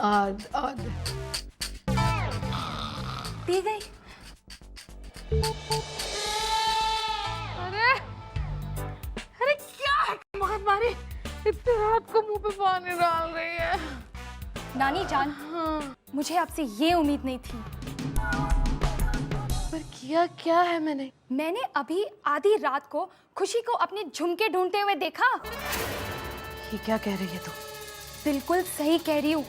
आज दी गई। अरे अरे क्या है महामारी, इतनी रात को मुंह पे पानी डाल रही है। नानी जान, मुझे आपसे ये उम्मीद नहीं थी। पर किया क्या है मैंने? मैंने अभी आधी रात को खुशी को अपने झुमके ढूंढते हुए देखा। ये क्या कह रही है तू? बिल्कुल सही कह रही हूँ।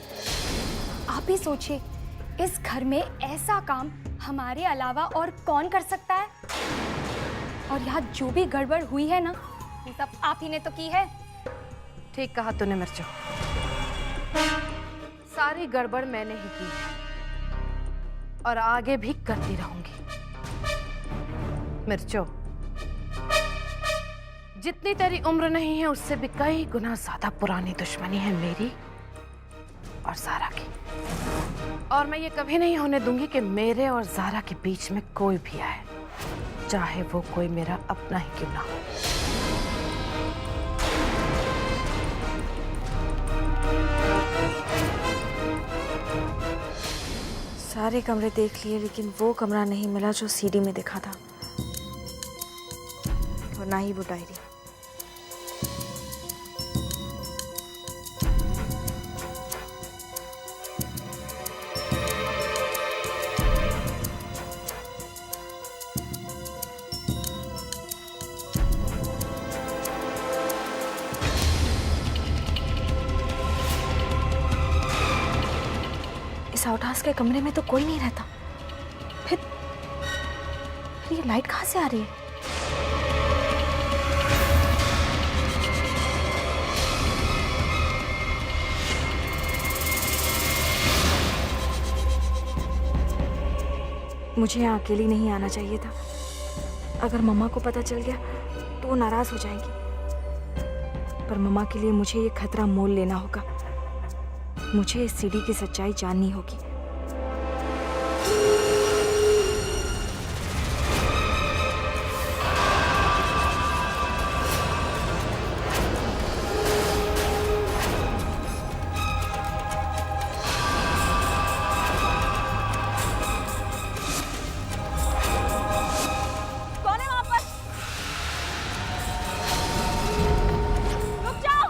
आप ही सोचिए, इस घर में ऐसा काम हमारे अलावा और कौन कर सकता है? और यहाँ जो भी गड़बड़ हुई है ना, ये सब आप ही ने तो की है। ठीक कहा तूने मिर्चो, सारी गड़बड़ मैंने ही की है और आगे भी करती रहूंगी। मिर्चो, जितनी तेरी उम्र नहीं है उससे भी कई गुना ज्यादा पुरानी दुश्मनी है मेरी और ज़ारा की, और मैं ये कभी नहीं होने दूंगी कि मेरे और ज़ारा के बीच में कोई भी आए, चाहे वो कोई मेरा अपना ही क्यों ना हो। सारे कमरे देख लिए लेकिन वो कमरा नहीं मिला जो सीडी में दिखा था, और ना ही वो डायरी। इस आउटहाउस के कमरे में तो कोई नहीं रहता, फिर ये लाइट कहाँ से आ रही है? मुझे यहाँ अकेली नहीं आना चाहिए था। अगर मम्मा को पता चल गया तो वो नाराज हो जाएंगी, पर मम्मा के लिए मुझे ये खतरा मोल लेना होगा। मुझे इस सीडी की सच्चाई जाननी होगी। कौन है वहां पर? रुक जाओ।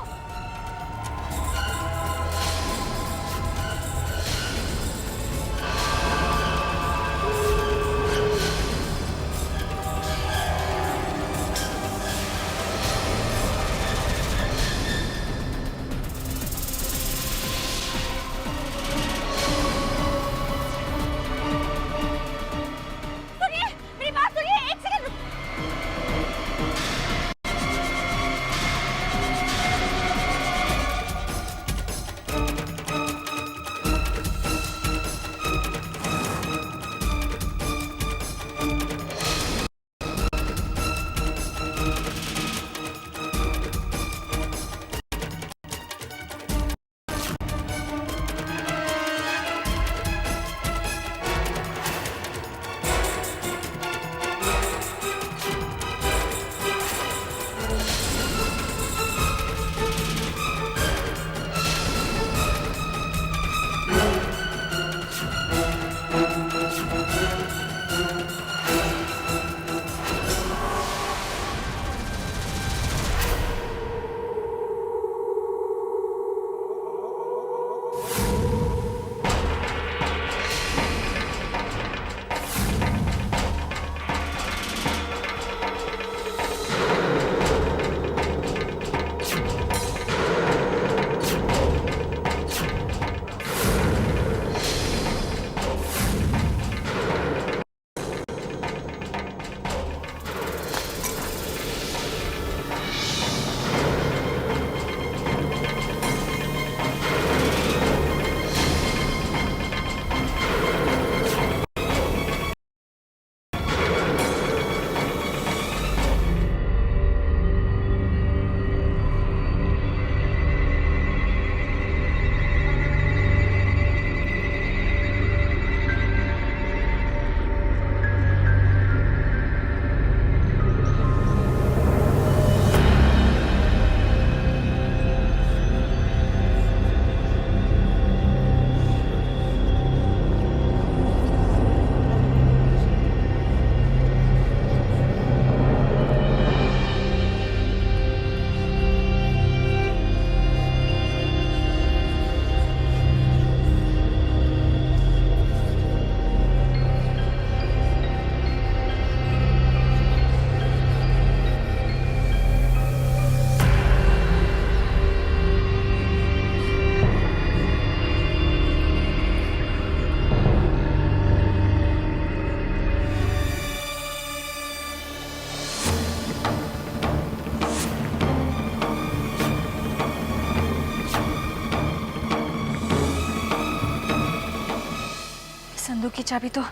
की चाबी तो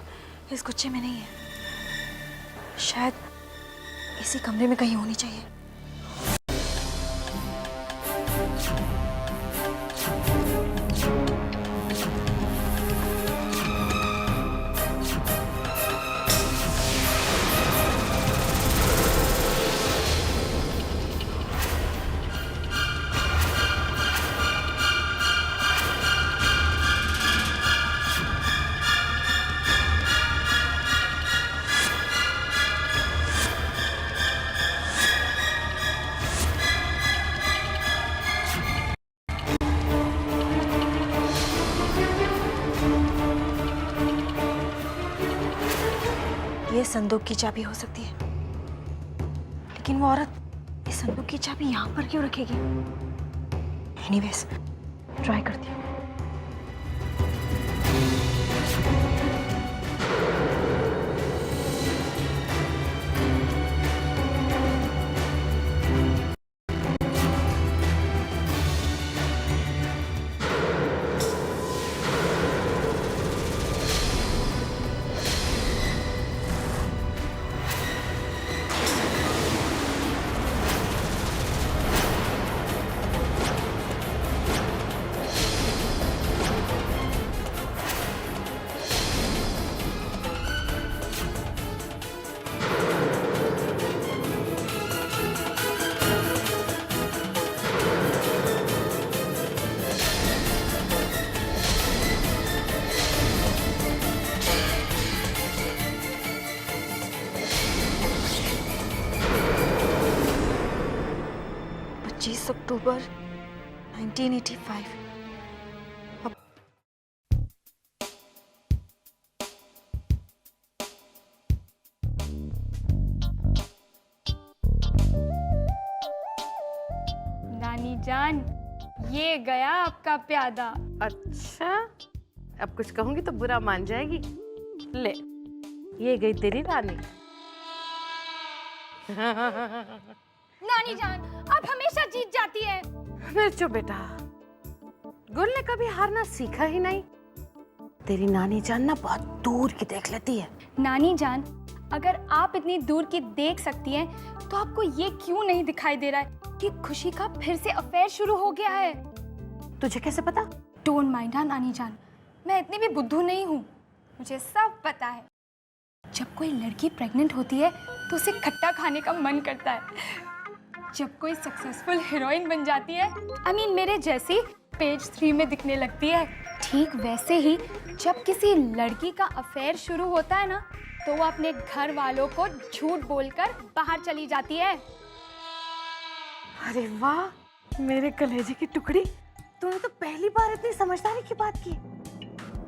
इस गुच्छे में नहीं है, शायद इसी कमरे में कहीं होनी चाहिए। ये संदूक की चाबी हो सकती है, लेकिन वो औरत इस संदूक की चाबी यहाँ पर क्यों रखेगी? एनीवेज, ट्राई करती हूँ। अक्टूबर 1985। नानी जान, ये गया आपका प्यादा। अच्छा, अब कुछ कहूंगी तो बुरा मान जाएगी। ले, ये गई तेरी रानी। नानी जान, आप हमेशा जीत जाती है। मिर्चो बेटा, गुल ने कभी हारना सीखा ही नहीं। तेरी नानी जान ना बहुत दूर की देख लेती है। नानी जान, अगर आप इतनी दूर की देख सकती हैं, तो आपको ये क्यों नहीं दिखाई दे रहा है कि खुशी का फिर से अफेयर शुरू हो गया है? तुझे कैसे पता? डोंट माइंड नानी जान, मैं इतनी भी बुद्धू नहीं हूँ, मुझे सब पता है। जब कोई लड़की प्रेग्नेंट होती है तो उसे खट्टा खाने का मन करता है। जब कोई सक्सेसफुल हीरोइन बन जाती है, मेरे जैसी पेज 3 में दिखने लगती है। ठीक वैसे ही जब किसी लड़की का अफेयर शुरू होता है ना, तो वो अपने घर वालों को झूठ बोलकर बाहर चली जाती है। अरे वाह मेरे कलेजे की टुकड़ी, तूने तो पहली बार इतनी समझदारी की बात की।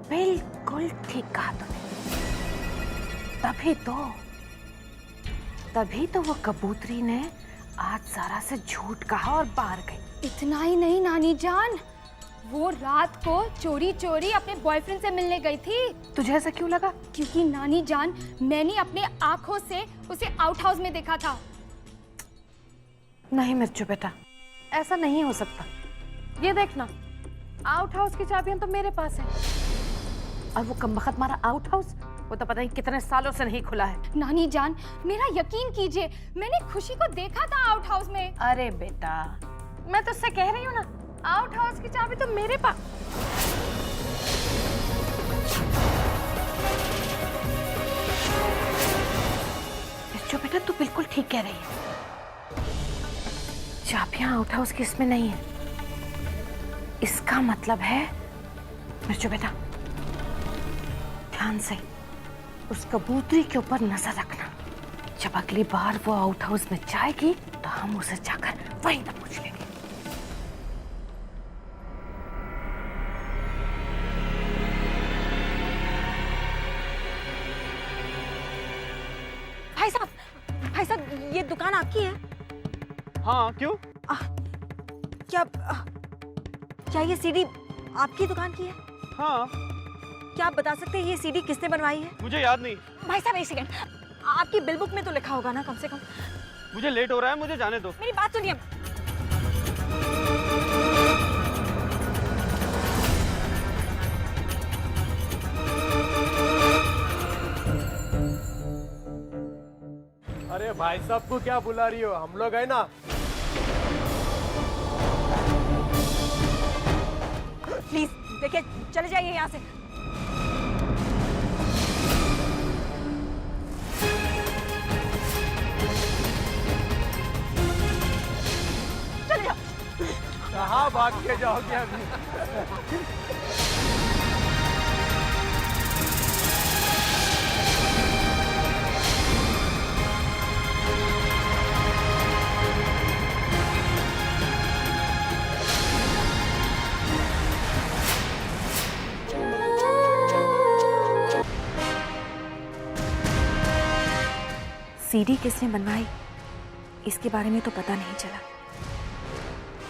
बिल्कुल ठीक कहा तूने। तभी तो वो कबूतरी ने आज सारा से झूठ कहा और बाहर गई। इतना ही नहीं नानी जान, वो रात को चोरी चोरी अपने बॉयफ्रेंड से मिलने गई थी। तुझे ऐसा क्यों लगा? क्योंकि नानी जान, मैंने अपने आंखों से उसे आउट हाउस में देखा था। नहीं मिर्चू बेटा, ऐसा नहीं हो सकता। ये देखना, आउट हाउस की चाबियां तो मेरे पास है, और वो कमबख्त मारा आउट हाउस वो तो पता नहीं कितने सालों से नहीं खुला है। नानी जान, मेरा यकीन कीजिए, मैंने खुशी को देखा था आउट हाउस में। अरे बेटा, मैं तो उससे कह रही हूँ ना, आउट हाउस की चाबी तो मेरे पास। मिर्चू बेटा, तू बिल्कुल ठीक कह रही है। चाबियां आउट हाउस की इसमें नहीं है। इसका मतलब है मिर्चू बेटा, ध्यान से उस कबूतरी के ऊपर नजर रखना। जब अगली बार वो आउट हाउस में जाएगी तो हम उसे जाकर वहीं तक पूछ लेंगे। भाई साहब, ये दुकान आपकी है? हाँ, क्यों? क्या ये सीडी आपकी दुकान की है? हाँ। क्या आप बता सकते हैं ये सीडी किसने बनवाई है? मुझे याद नहीं। भाई साहब, एक सेकंड, आपकी बिल बुक में तो लिखा होगा ना कम से कम। मुझे लेट हो रहा है, मुझे जाने दो। मेरी बात सुनिए। भाई साहब को क्या बुला रही हो, हम लोग है ना। प्लीज देखिए, चले जाइए यहाँ से। चले जाओ। कहाँ भाग के जाओगे अभी? सीडी किसने बनवाई इसके बारे में तो पता नहीं चला,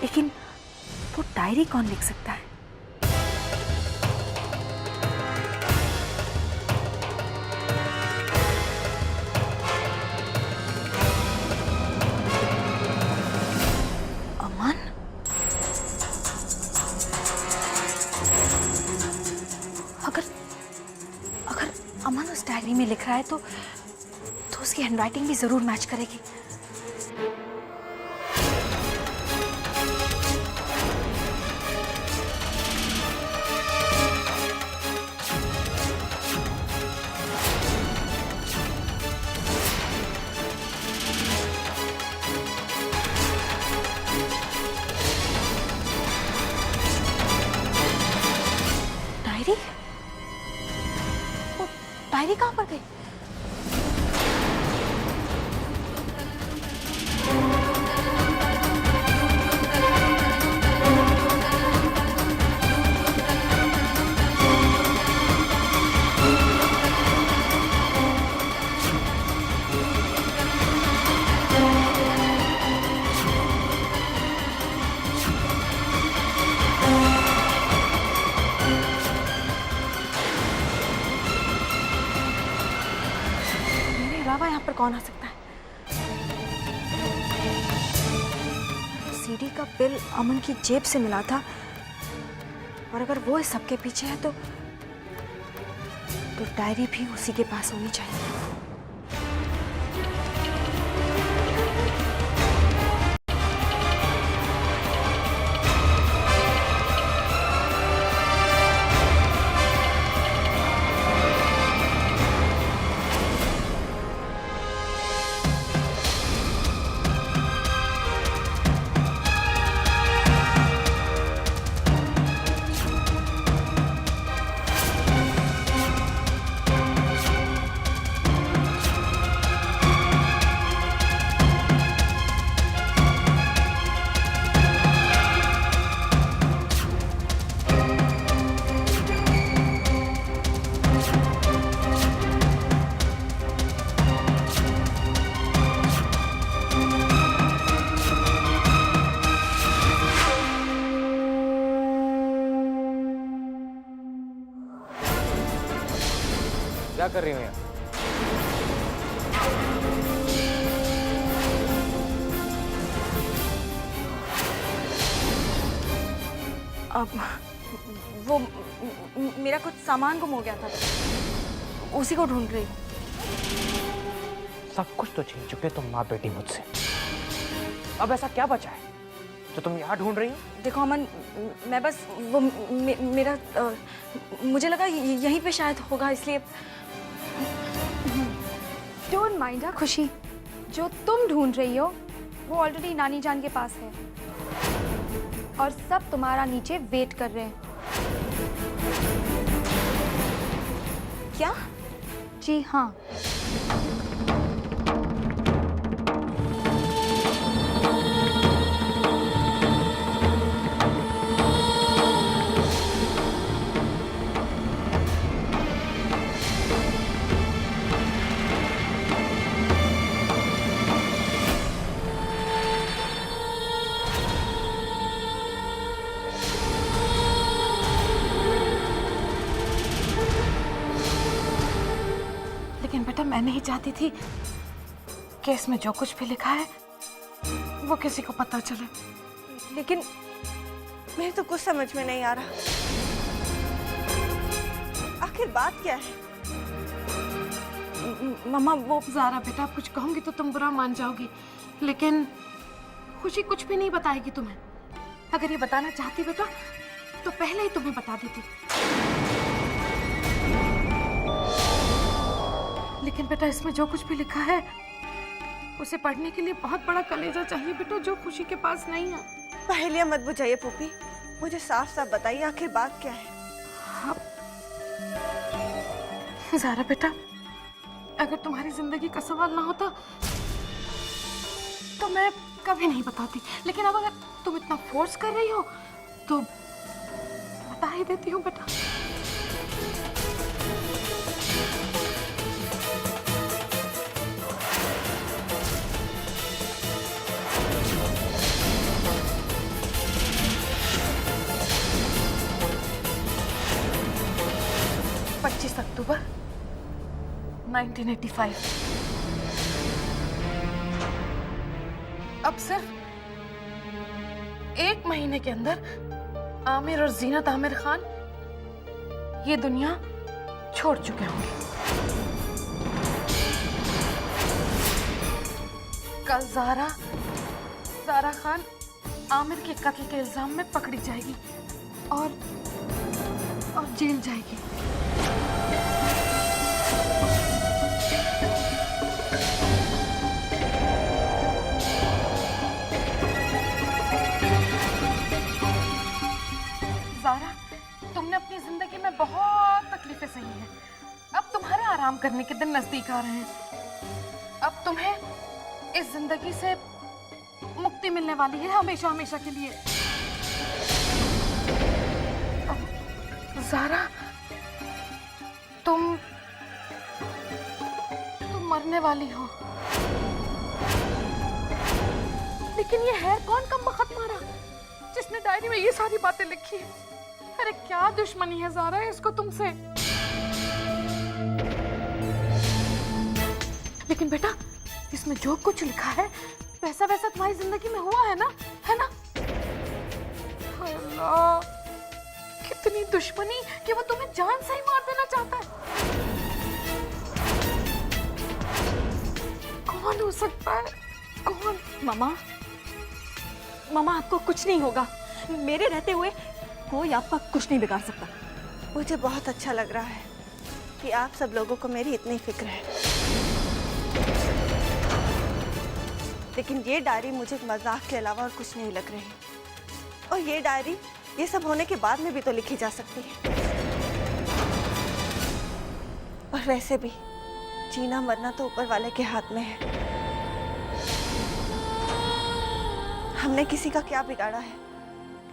लेकिन वो डायरी कौन लिख सकता है? अमन? अगर अगर अमन उस डायरी में लिख रहा है तो उसकी हैंडराइटिंग भी जरूर मैच करेगी। डायरी? वो डायरी कहाँ पर गई? यहाँ पर कौन आ सकता है? सीडी का बिल अमन की जेब से मिला था, और अगर वो इस सबके पीछे है तो डायरी भी उसी के पास होनी चाहिए। क्या कर रही हूँ यहाँ? अब वो मेरा कुछ सामान गुम हो गया था, उसी को ढूंढ रही हूँ। सब कुछ तो छीन चुके तुम माँ बेटी मुझसे, अब ऐसा क्या बचा है जो तुम यहाँ ढूंढ रही हो? देखो अमन, मैं बस वो मेरा मुझे लगा यहीं पे शायद होगा, इसलिए। डोंट माइंड हाँ खुशी, जो तुम ढूंढ रही हो वो ऑलरेडी नानी जान के पास है और सब तुम्हारा नीचे वेट कर रहे हैं। क्या? जी हाँ। लेकिन बेटा, मैं नहीं चाहती थी कि इसमें जो कुछ भी लिखा है वो किसी को पता चले। लेकिन मेरे तो कुछ समझ में नहीं आ रहा, आखिर बात क्या है? मम्मा वो ज़ारा बेटा, आप कुछ कहूंगी तो तुम बुरा मान जाओगी, लेकिन खुशी कुछ भी नहीं बताएगी तुम्हें। अगर ये बताना चाहती बेटा तो पहले ही तुम्हें बता देती। लेकिन बेटा इसमें जो कुछ भी लिखा है उसे पढ़ने के लिए बहुत बड़ा कलेजा चाहिए बेटा, जो खुशी के पास नहीं है। पहेलियां मत बुझाइए पुप्पी, मुझे साफ साफ बताइए आखिर बात क्या है। ज़ारा बेटा, अगर तुम्हारी जिंदगी का सवाल ना होता तो मैं कभी नहीं बताती, लेकिन अब अगर तुम इतना फोर्स कर रही हो तो बता ही देती हूँ बेटा। अक्टूबर 1985। अब सिर्फ 1 महीने के अंदर आमिर और जीनत आमिर खान ये दुनिया छोड़ चुके होंगे। कल ज़ारा खान आमिर के कत्ल के इल्जाम में पकड़ी जाएगी और जेल जाएगी। ज़ारा, तुमने अपनी जिंदगी में बहुत तकलीफें सही हैं। अब तुम्हारे आराम करने के दिन नजदीक आ रहे हैं। अब तुम्हें इस जिंदगी से मुक्ति मिलने वाली है हमेशा हमेशा के लिए। ज़ारा, तुम मरने वाली हो। लेकिन ये है कौन कमबख्त मारा जिसने डायरी में ये सारी बातें लिखी है? अरे क्या दुश्मनी है ज़ारा इसको तुमसे? लेकिन बेटा इसमें जो कुछ लिखा है वैसा वैसा तुम्हारी जिंदगी में हुआ है ना, है ना? अल्लाह, कितनी दुश्मनी कि वो तुम्हें जान से ही मार देना चाहता है। कौन हो सकता है? कौन? मम्मा आपको कुछ नहीं होगा। मेरे रहते हुए कोई आपका कुछ नहीं बिगाड़ सकता। मुझे बहुत अच्छा लग रहा है कि आप सब लोगों को मेरी इतनी फिक्र है, लेकिन ये डायरी मुझे मजाक के अलावा और कुछ नहीं लग रही। और ये डायरी ये सब होने के बाद में भी तो लिखी जा सकती है। और वैसे भी जीना मरना तो ऊपर वाले के हाथ में है। हमने किसी का क्या बिगाड़ा है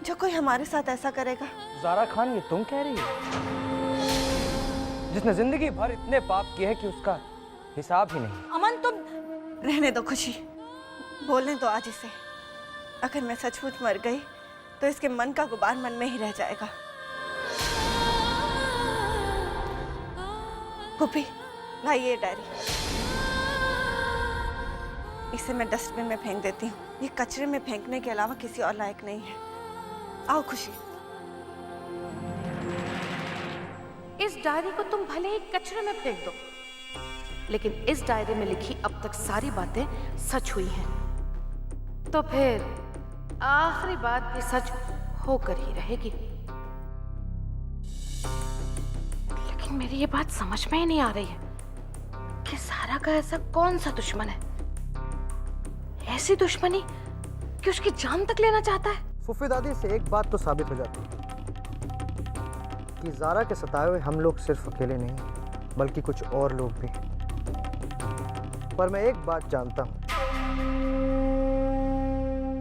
जो कोई हमारे साथ ऐसा करेगा? ज़ारा खान, ये तुम कह रही हो? जिसने जिंदगी भर इतने पाप किए हैं कि उसका हिसाब ही नहीं। अमन, तुम रहने दो खुशी, बोलने दो आज इसे। अगर मैं सचमुच मर गई तो इसके मन का गुबार मन में ही रह जाएगा। पुप्पी, लाइए डायरी। इसे मैं डस्टबिन में फेंक देती हूँ। ये कचरे में फेंकने के अलावा किसी और लायक नहीं है। आओ खुशी। इस डायरी को तुम भले ही कचरे में फेंक दो, लेकिन इस डायरी में लिखी अब तक सारी बातें सच हुई हैं। तो फिर आखिरी बात भी सच होकर ही रहेगी। लेकिन मेरी ये बात समझ में ही नहीं आ रही है कि ज़ारा का ऐसा कौन सा दुश्मन है, ऐसी दुश्मनी कि उसकी जान तक लेना चाहता है। फूफी दादी, से एक बात तो साबित हो जाती है कि ज़ारा के सताए हुए हम लोग सिर्फ अकेले नहीं, बल्कि कुछ और लोग भी। पर मैं एक बात जानता हूँ,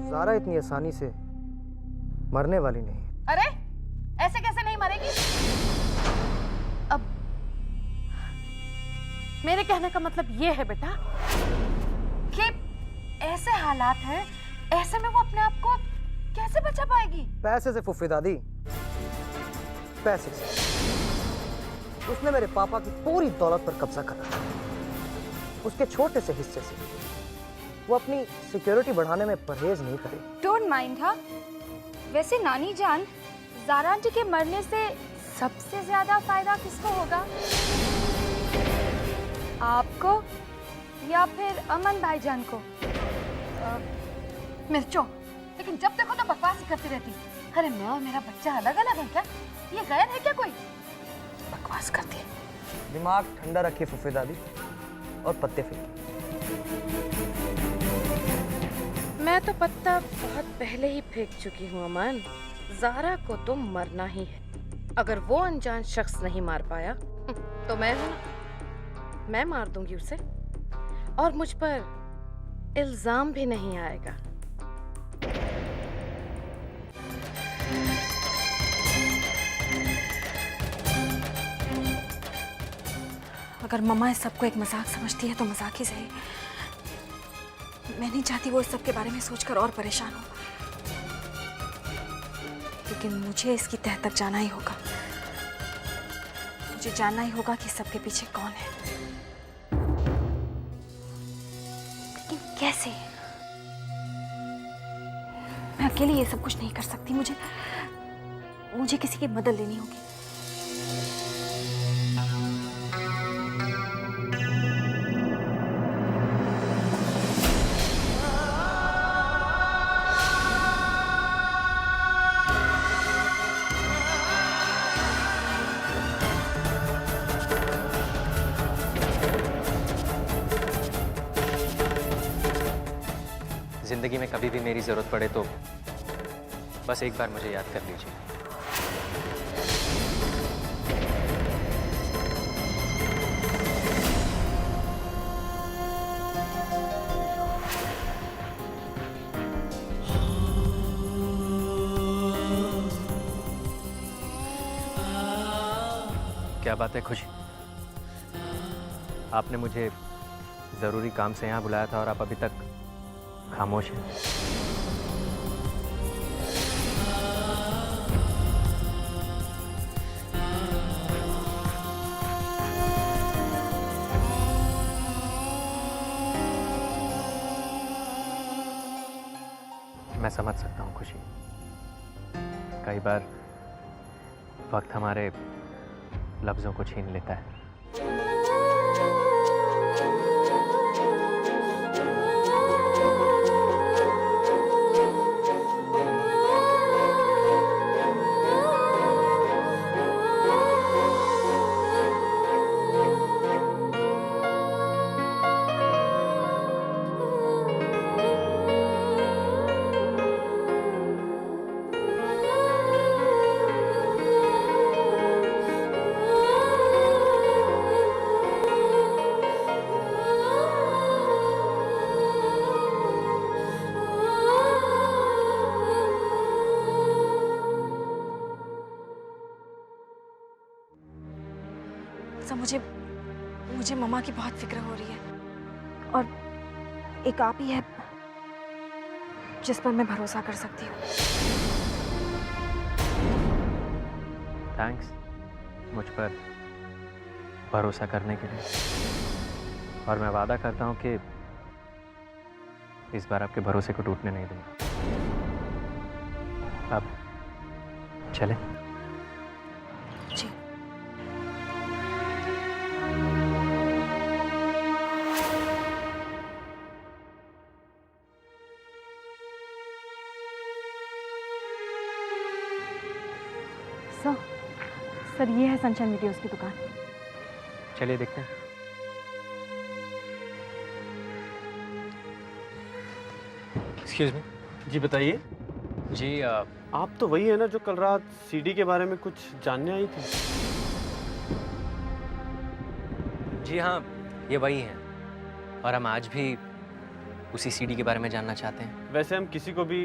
ज़ारा इतनी आसानी से मरने वाली नहीं। अरे ऐसे कैसे नहीं मरेगी? अब मेरे कहने का मतलब ये है बेटा कि ऐसे हालात हैं, ऐसे में वो अपने आप को कैसे बचा पाएगी? पैसे से फूफी दादी, पैसे से। उसने मेरे पापा की पूरी दौलत पर कब्जा कर रखा। उसके छोटे से हिस्से से वो अपनी सिक्योरिटी बढ़ाने में परहेज नहीं करे। Don't mind. हाँ, वैसे नानी जान, ज़ारा आंटी के मरने से सबसे ज्यादा फायदा किसको होगा? आपको या फिर अमन भाईजान को? मिर्चो, लेकिन जब देखो तो बकवास ही करती रहती। अरे मैं और मेरा बच्चा अलग अलग है क्या? ये गैर है क्या कोई? बकवास करती है। दिमाग ठंडा रखिए फुफे दादी और पत्ते फेंकिए। मैं तो पत्ता बहुत पहले ही फेंक चुकी हूँ अमन। ज़ारा को तो मरना ही है। अगर वो अनजान शख्स नहीं मार पाया तो मैं हूँ, मैं मार दूंगी उसे और मुझ पर इल्जाम भी नहीं आएगा। अगर मम्मा इस सबको एक मजाक समझती है तो मजाक ही सही। मैं नहीं चाहती वो इस सब के बारे में सोचकर और परेशान हो, लेकिन मुझे इसकी तह तक जाना ही होगा। मुझे जानना ही होगा कि सबके पीछे कौन है, लेकिन कैसे? मैं अकेली ये सब कुछ नहीं कर सकती। मुझे किसी की मदद लेनी होगी। जिंदगी में कभी भी मेरी जरूरत पड़े तो बस एक बार मुझे याद कर लीजिए। क्या बात है खुशी? आपने मुझे जरूरी काम से यहाँ बुलाया था और आप अभी तक खामोश है। मैं समझ सकता हूँ खुशी, कई बार वक्त हमारे लफ्जों को छीन लेता है। मुझे मम्मा की बहुत फिक्र हो रही है और एक आप ही है जिस पर मैं भरोसा कर सकती हूँ। थैंक्स मुझ पर भरोसा करने के लिए, और मैं वादा करता हूँ कि इस बार आपके भरोसे को टूटने नहीं दूंगा। अब चलें? जी। सर ये है सनशाइन वीडियोस की दुकान। चलिए देखते हैं। Excuse me. जी बताइए। जी आप तो वही है ना जो कल रात सीडी के बारे में कुछ जानने आई थी? जी हाँ, ये वही हैं और हम आज भी उसी सीडी के बारे में जानना चाहते हैं। वैसे हम किसी को भी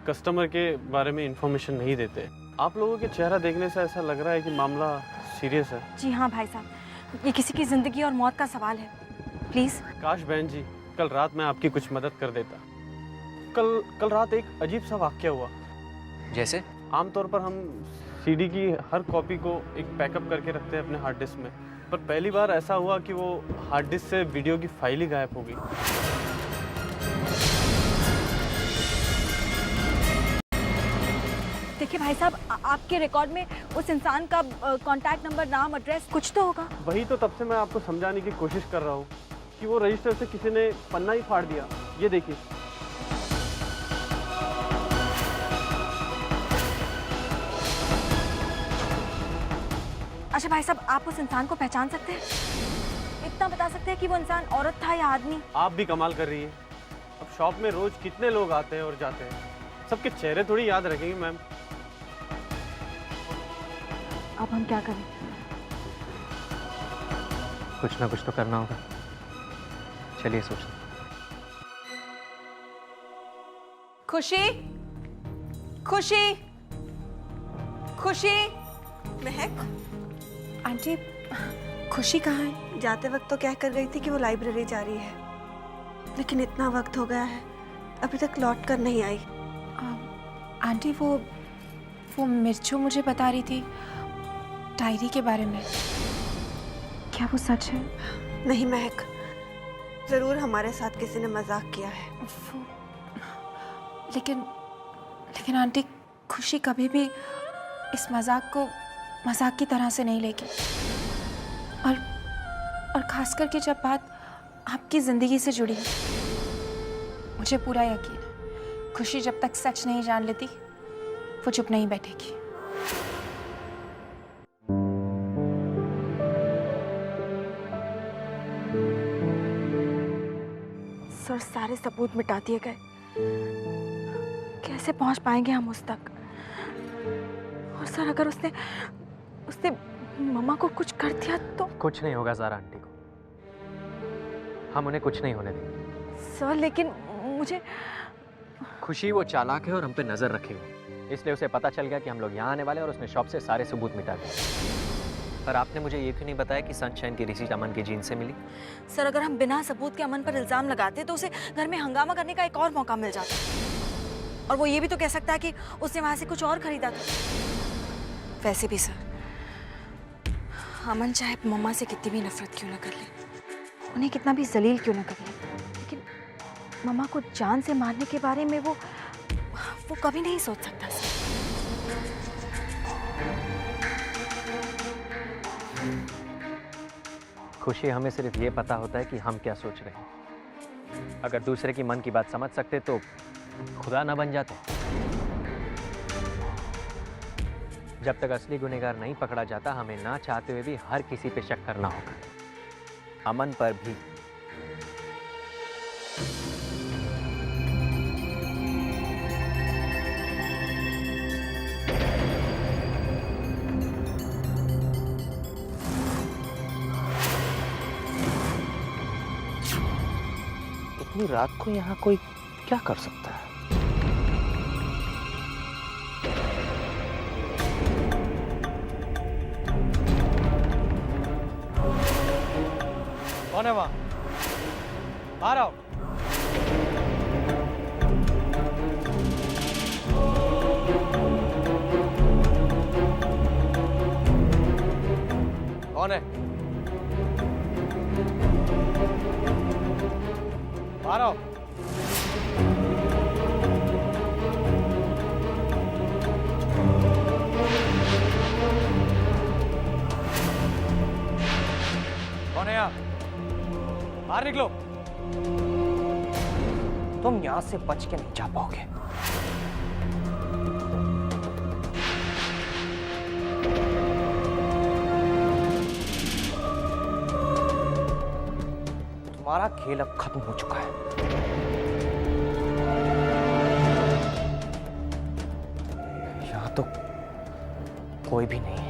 कस्टमर के बारे में इंफॉर्मेशन नहीं देते। आप लोगों के चेहरा देखने से ऐसा लग रहा है कि मामला सीरियस है। जी हाँ भाई साहब, ये किसी की जिंदगी और मौत का सवाल है। प्लीज। काश बहन जी कल रात मैं आपकी कुछ मदद कर देता। कल रात एक अजीब सा वाकया हुआ। जैसे? आमतौर पर हम सीडी की हर कॉपी को एक बैकअप करके रखते हैं अपने हार्ड डिस्क में, पर पहली बार ऐसा हुआ कि वो हार्ड डिस्क से वीडियो की फाइल ही गायब हो गई। देखिए भाई साहब, आपके रिकॉर्ड में उस इंसान का कांटेक्ट नंबर, नाम, एड्रेस कुछ तो होगा। वही तो तब से मैं आपको समझाने की कोशिश कर रहा हूँ कि वो रजिस्टर से किसी ने पन्ना ही फाड़ दिया। ये देखिए। अच्छा भाई साहब, आप उस इंसान को पहचान सकते हैं? इतना बता सकते हैं कि वो इंसान औरत था या आदमी? आप भी कमाल कर रही है। अब शॉप में रोज कितने लोग आते हैं और जाते हैं, सबके चेहरे थोड़ी याद रखेंगे मैम। अब हम क्या करें? कुछ ना कुछ तो करना होगा। चलिए सोचते। खुशी, खुशी, खुशी। महक, आंटी, खुशी कहाँ है? जाते वक्त तो कह कर गई थी कि वो लाइब्रेरी जा रही है, लेकिन इतना वक्त हो गया है, अभी तक लौट कर नहीं आई। आंटी, वो मिर्चू मुझे बता रही थी डायरी के बारे में। क्या वो सच है? नहीं महक, जरूर हमारे साथ किसी ने मजाक किया है। लेकिन आंटी, खुशी कभी भी इस मजाक को मजाक की तरह से नहीं लेगी, और खास करके जब बात आपकी जिंदगी से जुड़ी है। मुझे पूरा यकीन है, खुशी जब तक सच नहीं जान लेती वो चुप नहीं बैठेगी। सर, सारे सबूत मिटा दिए गए। कैसे पहुंच पाएंगे हम उस तक? और सर, अगर उसने मम्मा को कुछ कर दिया तो? कुछ नहीं होगा ज़ारा आंटी को, हम उन्हें कुछ नहीं होने देंगे। सर, लेकिन मुझे खुशी वो चालाक है और हम पे नजर रखे हुए, इसलिए उसे पता चल गया कि हम लोग यहाँ आने वाले और उसने शॉप से सारे सबूत मिटा दिए। पर आपने मुझे ये क्यों नहीं बताया कि सनशाइन की रिसीट अमन की जीन से मिली? सर, अगर हम बिना सबूत के अमन पर इल्जाम लगाते तो उसे घर में हंगामा करने का एक और मौका मिल जाता, और वो ये भी तो कह सकता है कि उसने वहां से कुछ और खरीदा था। वैसे भी सर, अमन चाहे मम्मा से कितनी भी नफरत क्यों ना कर ले, उन्हें कितना भी जलील क्यों ना कर ले, लेकिन मम्मा को जान से मारने के बारे में वो कभी नहीं सोच सकता सर। खुशी, हमें सिर्फ ये पता होता है कि हम क्या सोच रहे हैं। अगर दूसरे की मन की बात समझ सकते तो खुदा ना बन जाते। जब तक असली गुनहगार नहीं पकड़ा जाता, हमें ना चाहते हुए भी हर किसी पे शक करना होगा, अमन पर भी। इतनी रात को यहाँ कोई क्या कर सकता है? कौन है वहाँ? बाहर आओ। कौन है? बाहर आओ। कौन है यहाँ? बाहर निकलो। तुम यहाँ से बच के नहीं जा पाओगे। तुम्हारा खेल अब खत्म हो चुका है। यहाँ तो कोई भी नहीं है।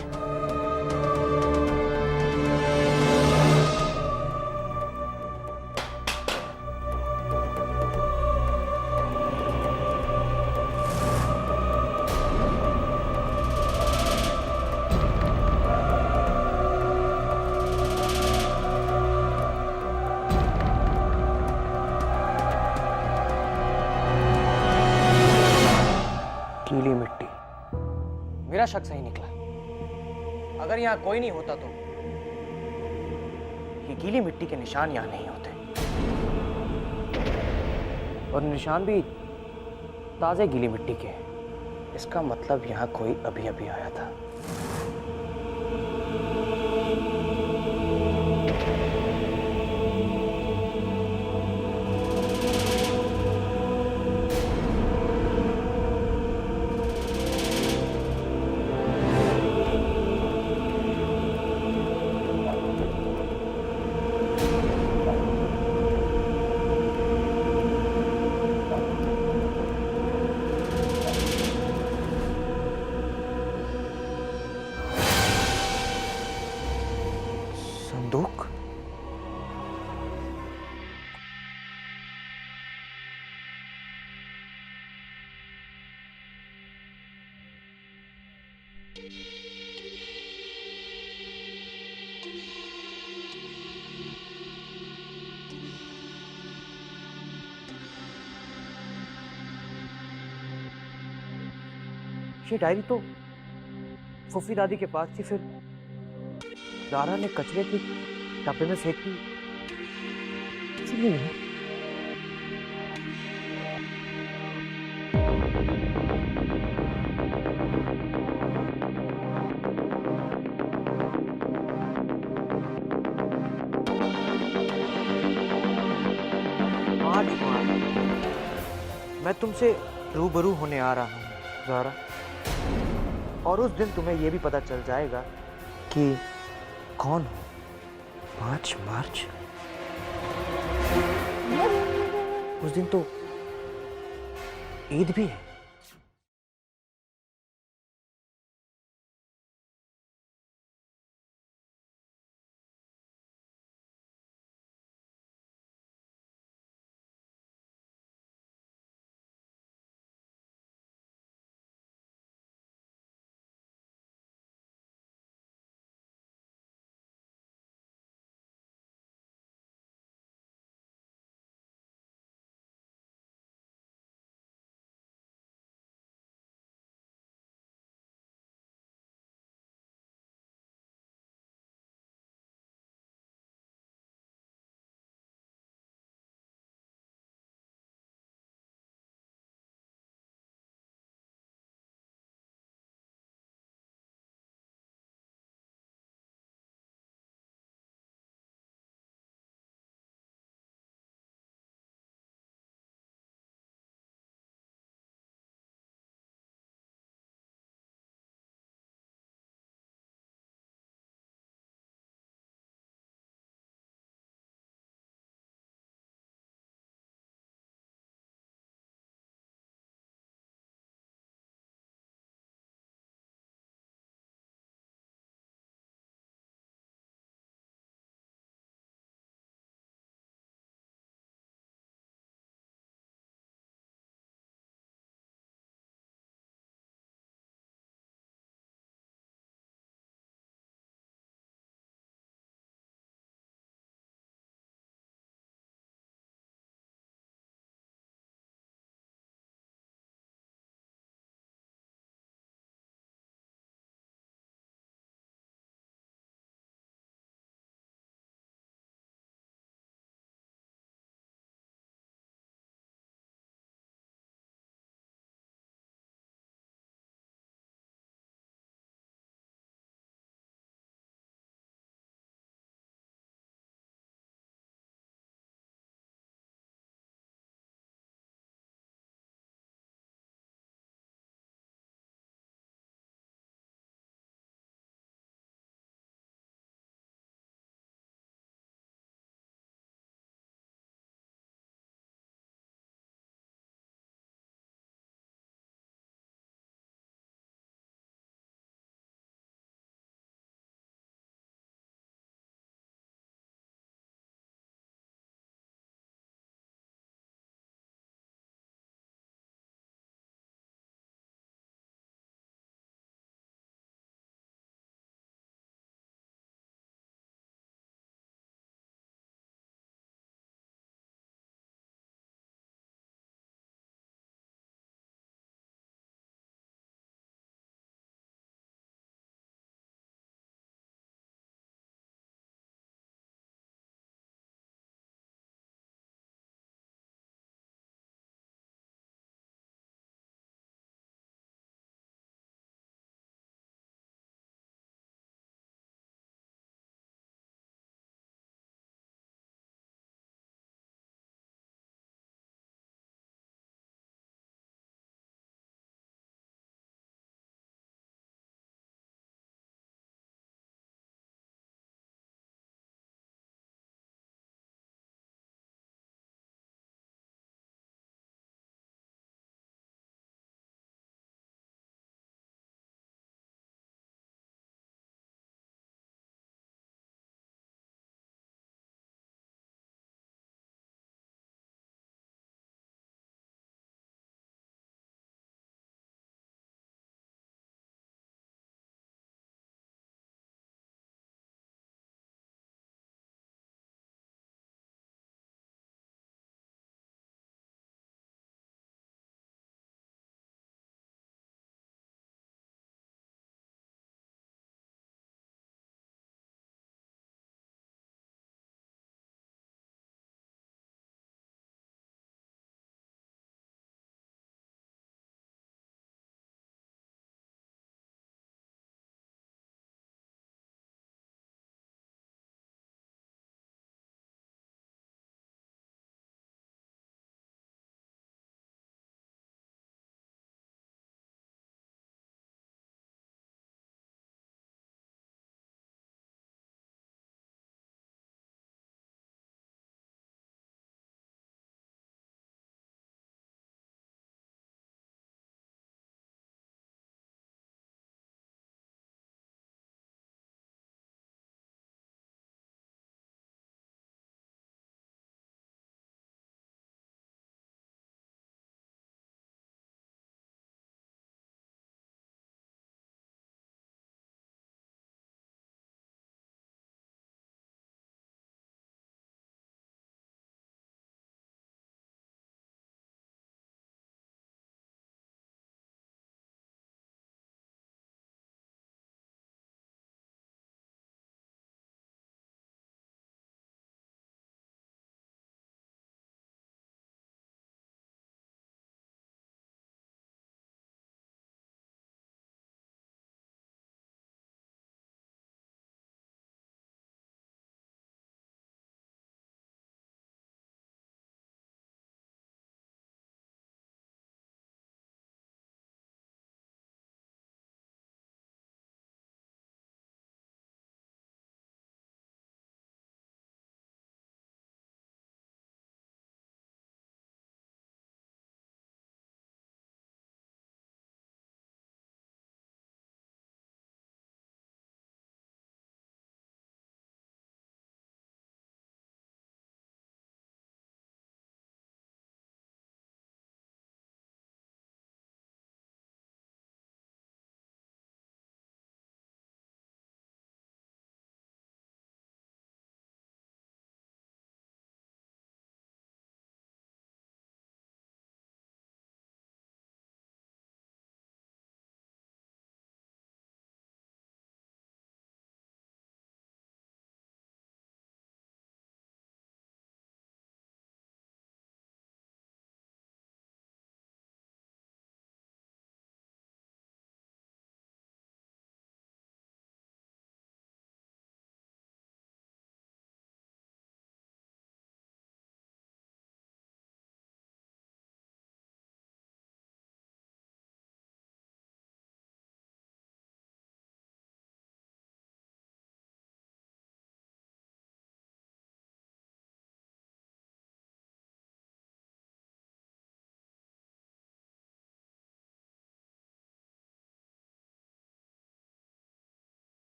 गीली मिट्टी। मेरा शक सही निकला। अगर यहाँ कोई नहीं होता तो ये गीली मिट्टी के निशान यहाँ नहीं होते, और निशान भी ताजे गीली मिट्टी के। इसका मतलब यहाँ कोई अभी अभी आया था। संदूक? ये डायरी तो फूफी दादी के पास थी, फिर दारा ने कचरे के डब्बे में फेंक दी, इसलिए है। आज मैं तुमसे रूबरू होने आ रहा हूँ दारा, और उस दिन तुम्हें यह भी पता चल जाएगा कि कौन हो 5 मार्च। उस दिन तो ईद भी है।